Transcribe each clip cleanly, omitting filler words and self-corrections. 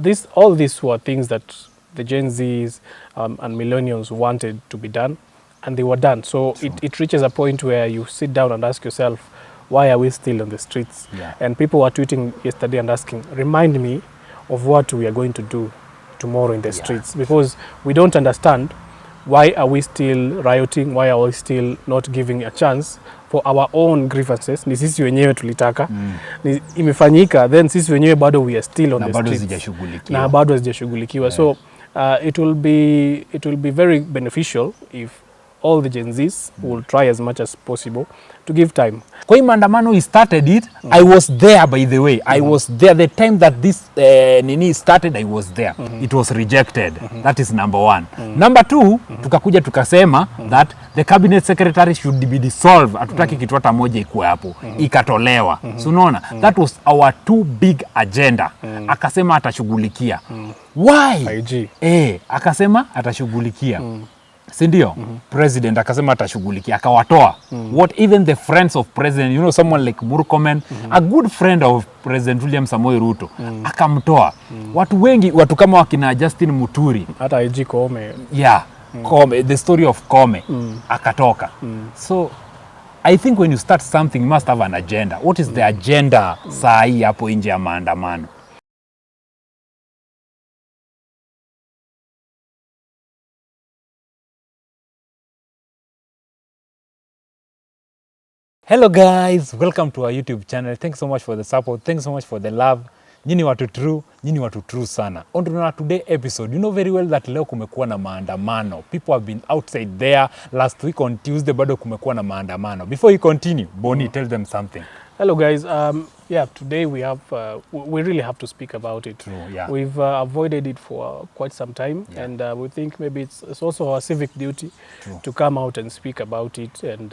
All these were things that the Gen Zs and millennials wanted to be done, and they were done. So it reaches a point where you sit down and ask yourself, why are we still on the streets? Yeah. And people were tweeting yesterday and asking, remind me of what we are going to do tomorrow in the streets, because we don't understand why are we still rioting, why are we still not giving a chance for our own grievances. Ni sisi wenyewe tulitaka, imefanyika, then sisi wenyewe bado we are still on the streets. Na bado hazijashughulikiwa. So it will be very beneficial if all the Gen Zs will try as much as possible to give time. Kwa hii maandamano we started it, I was there, by the way. I was there the time that this nini started. I was there. It was rejected. That is number one. Number two, tukakuja tukasema that the cabinet secretary should be dissolved. Hatutaki kitu hata moja ikuwe hapo. Ikatolewa. So unaona, that was our two big agenda. Akasema atashughulikia. Why? IG. Akasema atashughulikia. Sindio? President akasema atashughulikia, akawatoa. What even the friends of president, you know, someone like Murkomen, a good friend of President William Samoei Ruto, akamtoa. Watu wengi, watu kama wakina Justin Muturi, hata IG Kome. Yeah, Kome, the story of Kome, akatoka. So I think when you start something, you must have an agenda. What is the agenda saa hii hapo nje ya maandamano? Hello guys, welcome to our YouTube channel. Thanks so much for the support. Thanks so much for the love. Nyinyi watu true sana. On to today episode, you know very well that leo kumekuwa na maandamano. People have been outside there. Last week on Tuesday bado kumekuwa na maandamano. Before you continue, Bonnie, tell them something. Hello guys, today we really have to speak about it. True, yeah. We've avoided it for quite some time, and we think maybe it's also our civic duty to come out and speak about it and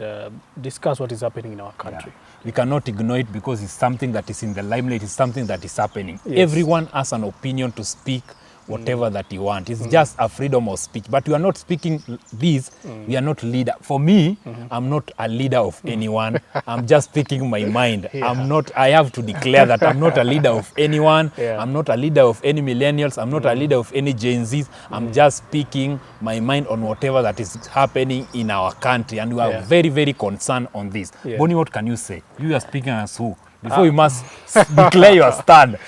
discuss what is happening in our country. Yeah. We cannot ignore it because it's something that is in the limelight, it's something that is happening. Yes. Everyone has an opinion to speak whatever that you want. It's just a freedom of speech. But you are not speaking this, we are not leader. For me, I'm not a leader of anyone. I'm just speaking my mind. I have to declare that I'm not a leader of anyone. I'm not a leader of any millennials. I'm not a leader of any Gen Zs. I'm just speaking my mind on whatever that is happening in our country. And we are very, very concerned on this. Bonnie, what can you say? You are speaking as who? Before you must declare your stand.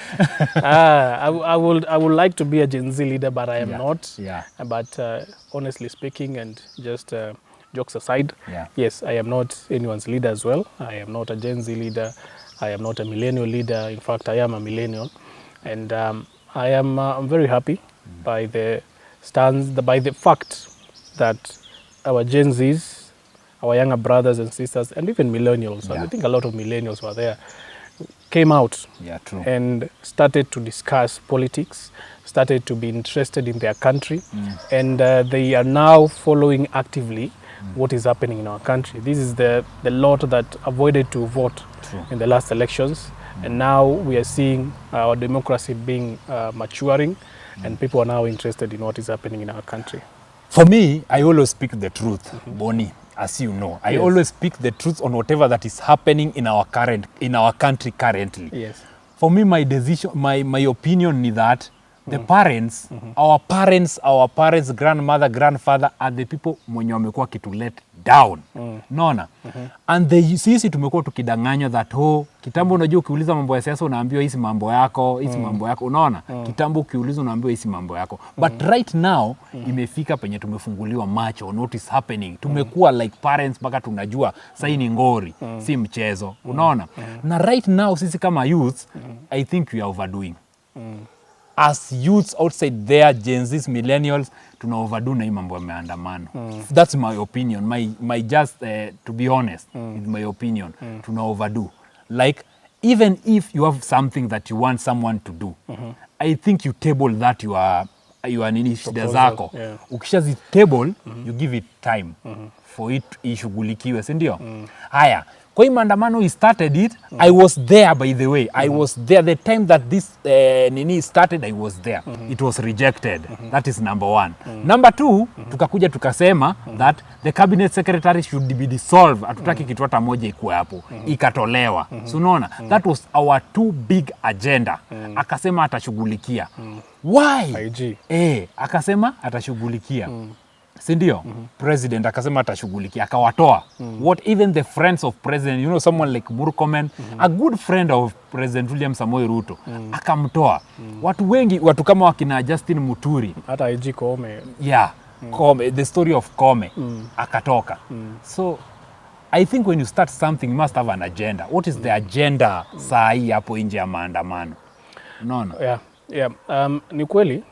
I would like to be a Gen Z leader, but I am not. Yeah. But honestly speaking, and just jokes aside, yes, I am not anyone's leader as well. I am not a Gen Z leader. I am not a millennial leader. In fact, I am a millennial. And I'm very happy by the fact that our Gen Zs, our younger brothers and sisters, and even millennials, I think a lot of millennials were there, came out and started to discuss politics, started to be interested in their country, and they are now following actively what is happening in our country. This is the lot that avoided to vote in the last elections, and now we are seeing our democracy being maturing, and people are now interested in what is happening in our country. For me, I always speak the truth, Bonnie. As you know, I always speak the truth on whatever that is happening in our country currently. Yes. For me, my decision, my opinion is that the parents, our parents, grandmother, grandfather are the people mwenye wamekuwa kitu let down. Nona. And sisi tumekuwa tukidanganywa that kitambo unajua ukiuliza mambo ya siasa unaambiwa hizi mambo yako, unaona? Kitambo ukiuliza unaambiwa hizi mambo yako. But right now imefika penye tumefunguliwa macho on what is happening. Tumekuwa like parents mpaka tunajua sasa ni ngori, si mchezo. Unaona? Na right now sisi kama youth, I think we are overdoing. As youths outside there, Gen Zs, millennials, tuna overdo na hii mambo ya maandamano. That's my opinion. My just to be honest, with my opinion, tuna overdo. Like, even if you have something that you want someone to do, I think you table that you are nini shida zako. Ukishazi table, you give it time for it ishughulikiwe, si ndio? Haya, Kwa hii maandamano he started it, I was there by the way. I was there the time that this nini started, I was there. It was rejected. That is number one. Number two, tukakuja tukasema that the cabinet secretary should be dissolved. Hatutaki kitu hata moja ikuwe hapo. Ikatolewa. So unaona, that was our two big agenda. Akasema atashughulikia. Why? Akasema atashughulikia. Sindio? President akasema atashughulikia, akawatoa. What even the friends of president, you know, someone like Murkomen, a good friend of President William Samoei Ruto, akamtoa. Watu wengi, watu kama wakina Justin Muturi, hata IG Koome. Yeah, Koome, the story of Koome, akatoka. So I think when you start something, you must have an agenda. What is the agenda saa hii hapo nje ya maandamano? Unaona? Yeah. Ni kweli,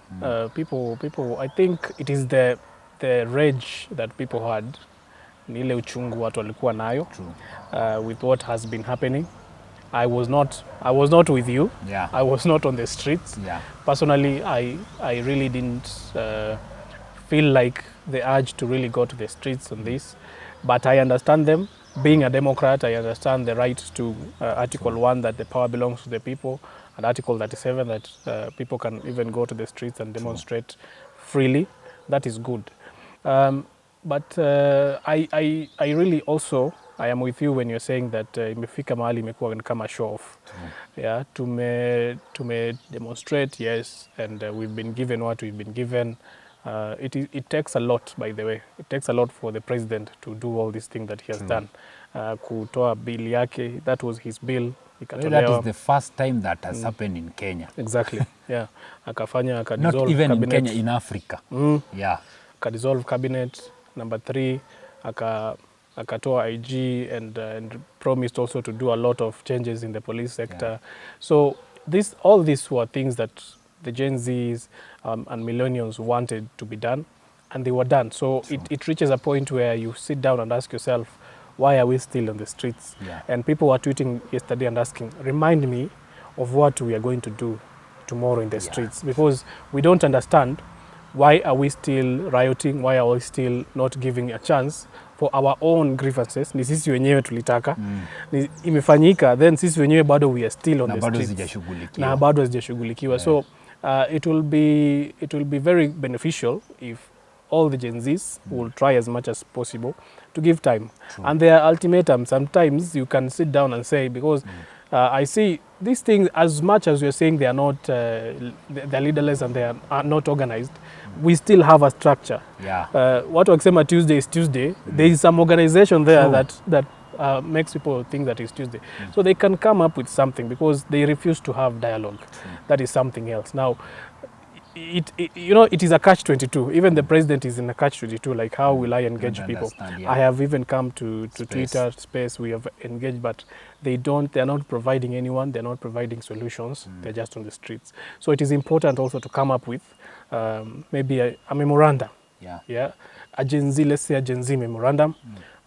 people, I think it is the rage that people had, ni ile uchungu watu walikuwa nayo with what has been happening. I was not with you. Yeah. I was not on the streets. Yeah. Personally, I really didn't feel like the urge to really go to the streets on this, but I understand them. Being a Democrat, I understand the right to Article 1 that the power belongs to the people, and Article 37 that people can even go to the streets and demonstrate freely. That is good. But I really also, I am with you when you're saying that imefika mahali imekuwa kama show off. Yeah, tume demonstrate, yes, and we've been given what we've been given. It takes a lot, by the way. It takes a lot for the president to do all these things that he has done. Kutoa bill yake, that was his bill. That is the first time that has happened in Kenya. Exactly, yeah. Akafanya, not even cabinet. In Kenya, in Africa. Yeah. Dissolve cabinet. Number 3, akatoa IG and promised also to do a lot of changes in the police sector. Yeah. So all these were things that the Gen Zs and millennials wanted to be done, and they were done. So it reaches a point where you sit down and ask yourself, why are we still on the streets? Yeah. And people were tweeting yesterday and asking, remind me of what we are going to do tomorrow in the streets, because we don't understand. Why are we still rioting? Why are we still not giving a chance for our own grievances? Ni sisi wenyewe tulitaka. Imefanyika, then sisi wenyewe bado we are still on the streets. Na bado hazijashughulikiwa. So it will be very beneficial if all the Gen Zs will try as much as possible to give time. And there are ultimatums. Sometimes you can sit down and say, because I see these things, as much as we're saying they are not, they're leaderless and they are not organized, we still have a structure. Yeah. What wakisema Tuesday is Tuesday, there is some organization there that makes people think that it's Tuesday. So they can come up with something because they refuse to have dialogue. That is something else. Now, it is a catch-22. Even the president is in a catch-22. Like, how will I engage people? Yeah. I have even come to Twitter space. We have engaged, but they're not providing anyone. They're not providing solutions. They're just on the streets. So it is important also to come up with maybe a memorandum. Yeah. A Gen Z, let's say a Gen Z memorandum.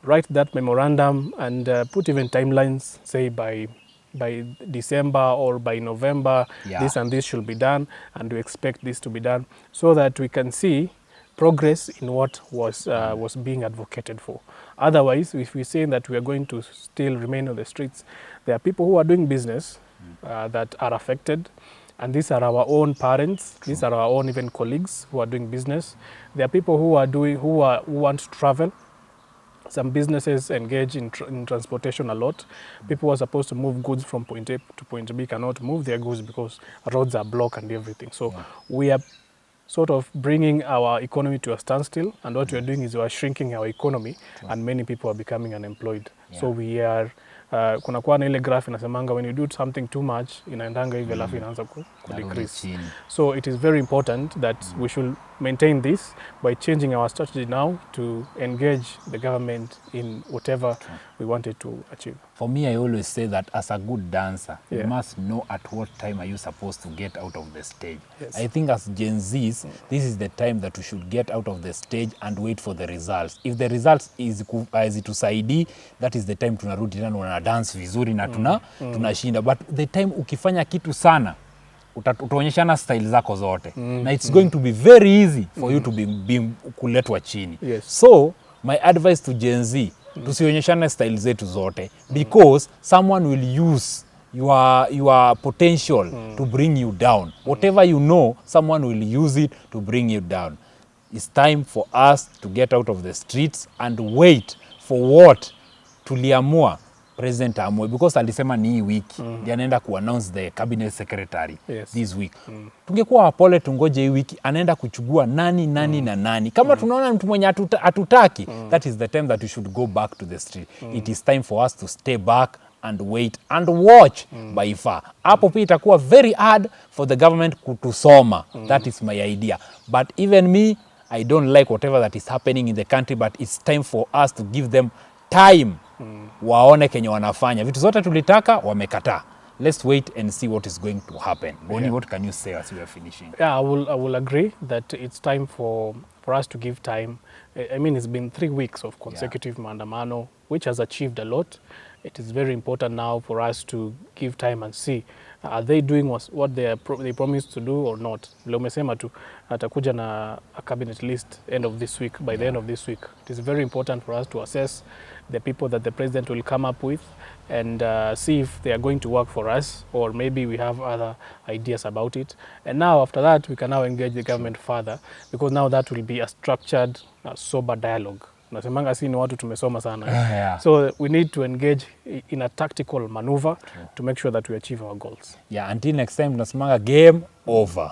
Write that memorandum and put even timelines, say by December or by November, this and this should be done, and we expect this to be done, so that we can see progress in what was being advocated for. Otherwise, if we say that we are going to still remain on the streets, there are people who are doing business that are affected, and these are our own parents. These are our own even colleagues who are doing business. There are people who want to travel. Some businesses engage in transportation a lot. People who are supposed to move goods from point A to point B cannot move their goods because roads are blocked and everything. So we are sort of bringing our economy to a standstill, and what we are doing is we are shrinking our economy, and many people are becoming unemployed. So we are kuna kuwa na ile graph inasemanga when you do something too much inaendanga hivi alafu inaanza ku decrease. So it is very important that we should maintain this by changing our strategy now to engage the government in whatever we wanted to achieve. For me, I always say that as a good dancer, you must know at what time are you supposed to get out of the stage. Yes. I think as Gen Zs, this is the time that we should get out of the stage and wait for the results. If the results is itusaidi, that is the time tunarudi tena dance vizuri na tunashinda. But the time ukifanya kitu sana, utaonyeshana style zako zote. Na it's going to be very easy for you to be kuletwa chini. Yes. So, my advice to Gen Z, tusionyeshane style zetu zote because someone will use your potential to bring you down. Whatever you know, someone will use it to bring you down. It's time for us to get out of the streets and wait for what tuliamua president amue, because alisema ni hii wiki ndiye anaenda kuannounce the cabinet secretary this week. Tungekuwa wapole tungoje hii wiki anaenda kuchugua nani na nani. Kama tunaona mtu mwenye hatutaki, that is the time that we should go back to the street. It is time for us to stay back and wait and watch by far. Hapo pia itakuwa very hard for the government kutusoma. That is my idea. But even me, I don't like whatever that is happening in the country, but it's time for us to give them time. Waone kenye wanafanya. Vitu zote tulitaka wamekataa. Let's wait and see what is going to happen. Bonnie, what can you say as we are finishing? Yeah, I will agree that it's time for us to give time. I mean, it's been 3 weeks of consecutive maandamano, which has achieved a lot. It is very important now for us to give time and see are they doing what they promised to do or not. Vile umesema tu atakuja na a cabinet list end of this week, by the end of this week. It is very important for us to assess the people that the president will come up with and see if they are going to work for us, or maybe we have other ideas about it. And now after that, we can now engage the government further, because now that will be a structured, sober dialogue. Nasemanga si ni watu tumesoma sana. So we need to engage in a tactical maneuver to make sure that we achieve our goals. Yeah, until next time, nasemanga game over.